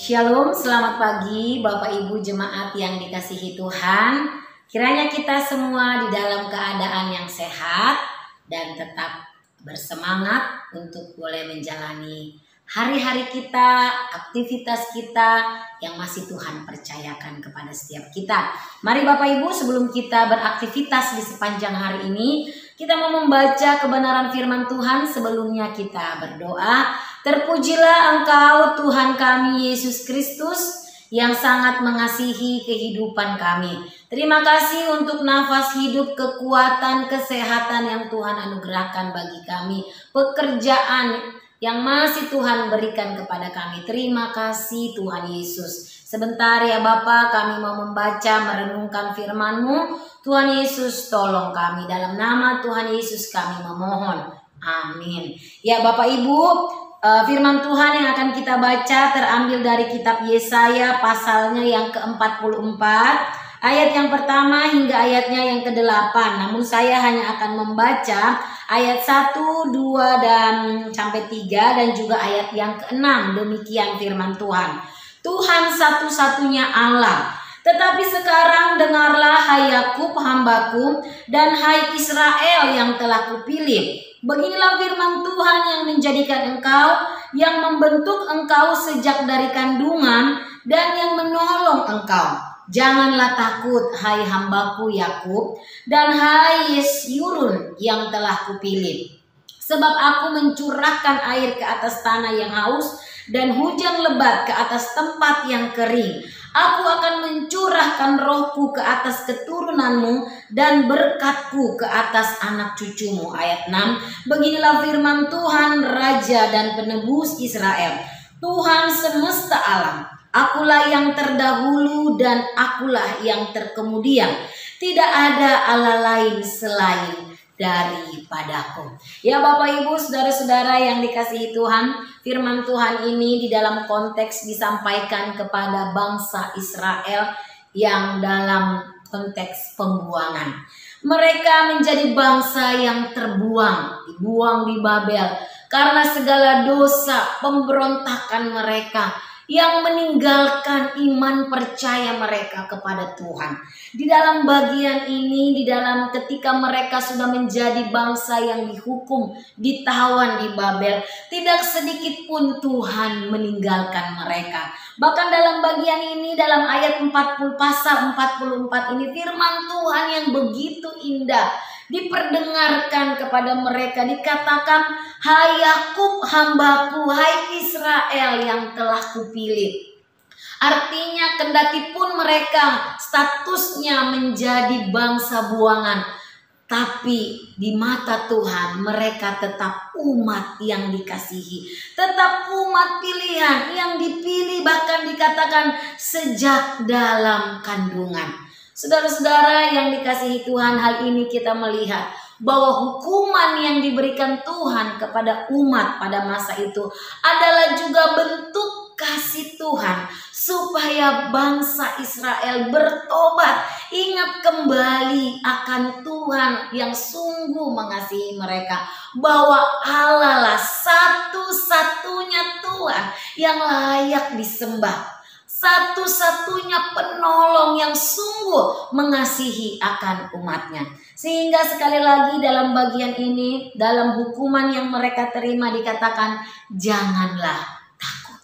Shalom, selamat pagi Bapak Ibu jemaat yang dikasihi Tuhan. Kiranya kita semua di dalam keadaan yang sehat dan tetap bersemangat untuk boleh menjalani hari-hari kita, aktivitas kita yang masih Tuhan percayakan kepada setiap kita. Mari Bapak Ibu, sebelum kita beraktivitas di sepanjang hari ini, kita mau membaca kebenaran firman Tuhan. Sebelumnya kita berdoa. Terpujilah Engkau Tuhan kami Yesus Kristus yang sangat mengasihi kehidupan kami. Terima kasih untuk nafas hidup, kekuatan, kesehatan yang Tuhan anugerahkan bagi kami. Pekerjaan yang masih Tuhan berikan kepada kami. Terima kasih Tuhan Yesus. Sebentar ya Bapa, kami mau membaca, merenungkan firman-Mu. Tuhan Yesus tolong kami. Dalam nama Tuhan Yesus kami memohon. Amin. Ya Bapak Ibu, firman Tuhan yang akan kita baca terambil dari kitab Yesaya pasalnya yang ke-44 ayat yang pertama hingga ayatnya yang ke-8. Namun saya hanya akan membaca ayat 1, 2 dan sampai 3 dan juga ayat yang ke-6. Demikian firman Tuhan. Tuhan satu-satunya Allah. Tetapi sekarang dengarlah hai Yakub hambaku dan hai Israel yang telah kupilih. Beginilah firman Tuhan yang menjadikan engkau, yang membentuk engkau sejak dari kandungan dan yang menolong engkau. Janganlah takut hai hambaku Yakub dan hai Yesyurun yang telah kupilih. Sebab aku mencurahkan air ke atas tanah yang haus dan hujan lebat ke atas tempat yang kering. Aku akan mencurahkan rohku ke atas keturunanmu dan berkatku ke atas anak cucumu. Ayat 6. Beginilah firman Tuhan Raja dan Penebus Israel. Tuhan semesta alam. Akulah yang terdahulu dan akulah yang terkemudian. Tidak ada Allah lain selain daripadaku. Ya Bapak Ibu, saudara-saudara yang dikasihi Tuhan, firman Tuhan ini di dalam konteks disampaikan kepada bangsa Israel yang dalam konteks pembuangan. Mereka menjadi bangsa yang terbuang, dibuang di Babel karena segala dosa pemberontakan mereka yang meninggalkan iman percaya mereka kepada Tuhan. Di dalam bagian ini, di dalam ketika mereka sudah menjadi bangsa yang dihukum, ditawan di Babel, tidak sedikit pun Tuhan meninggalkan mereka. Bahkan dalam bagian ini, dalam ayat 40 pasal 44 ini, firman Tuhan yang begitu indah diperdengarkan kepada mereka, dikatakan, hai Yakub hambaku, hai Israel yang telah kupilih. Artinya kendati pun mereka statusnya menjadi bangsa buangan, tapi di mata Tuhan mereka tetap umat yang dikasihi, tetap umat pilihan yang dipilih, bahkan dikatakan sejak dalam kandungan. Saudara-saudara yang dikasihi Tuhan, hal ini kita melihat bahwa hukuman yang diberikan Tuhan kepada umat pada masa itu adalah juga bentuk kasih Tuhan supaya bangsa Israel bertobat, ingat kembali akan Tuhan yang sungguh mengasihi mereka, bahwa Allah lah satu-satunya Tuhan yang layak disembah, satu-satunya penolong yang sungguh mengasihi akan umatnya. Sehingga sekali lagi dalam bagian ini, dalam hukuman yang mereka terima dikatakan, janganlah takut.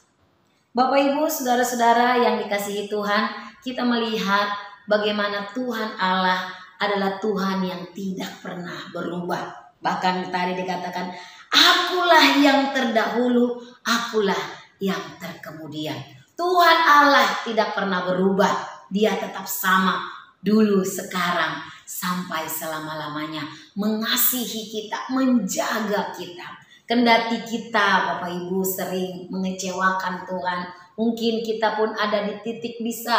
Bapak Ibu, saudara-saudara yang dikasihi Tuhan, kita melihat bagaimana Tuhan Allah adalah Tuhan yang tidak pernah berubah. Bahkan tadi dikatakan, akulah yang terdahulu, akulah yang terkemudian. Tuhan Allah tidak pernah berubah. Dia tetap sama dulu, sekarang, sampai selama-lamanya. Mengasihi kita, menjaga kita. Kendati kita Bapak Ibu sering mengecewakan Tuhan. Mungkin kita pun ada di titik bisa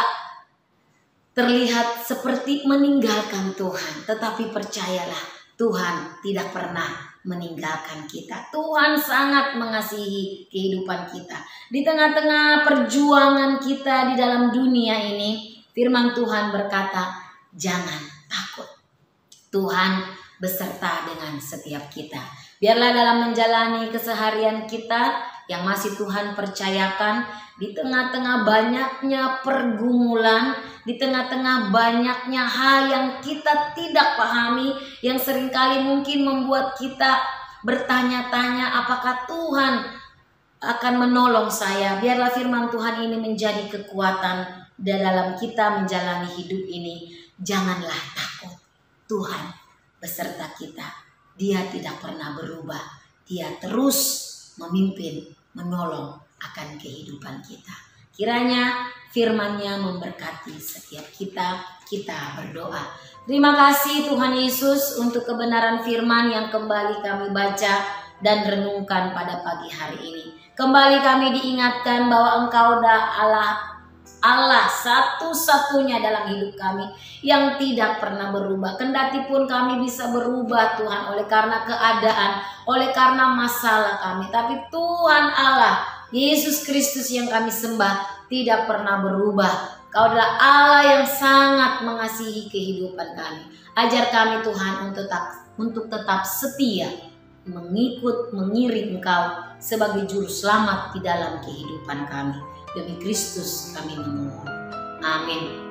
terlihat seperti meninggalkan Tuhan. Tetapi percayalah, Tuhan tidak pernah meninggalkan kita. Tuhan sangat mengasihi kehidupan kita. Di tengah-tengah perjuangan kita di dalam dunia ini, firman Tuhan berkata, jangan takut. Tuhan beserta dengan setiap kita. Biarlah dalam menjalani keseharian kita, yang masih Tuhan percayakan, di tengah-tengah banyaknya pergumulan, di tengah-tengah banyaknya hal yang kita tidak pahami, yang seringkali mungkin membuat kita bertanya-tanya apakah Tuhan akan menolong saya. Biarlah firman Tuhan ini menjadi kekuatan dalam kita menjalani hidup ini. Janganlah takut, Tuhan beserta kita. Dia tidak pernah berubah. Dia terus memimpin, menolong akan kehidupan kita. Kiranya firman-Nya memberkati setiap kita. Kita berdoa. Terima kasih Tuhan Yesus untuk kebenaran firman yang kembali kami baca dan renungkan pada pagi hari ini. Kembali kami diingatkan bahwa Engkau Allah satu-satunya dalam hidup kami yang tidak pernah berubah. Kendati pun kami bisa berubah Tuhan oleh karena keadaan, oleh karena masalah kami, tapi Tuhan Allah Yesus Kristus yang kami sembah tidak pernah berubah. Kau adalah Allah yang sangat mengasihi kehidupan kami. Ajar kami Tuhan untuk tetap setia mengiring Engkau sebagai juru selamat di dalam kehidupan kami. Demi Kristus kami memohon. Amin.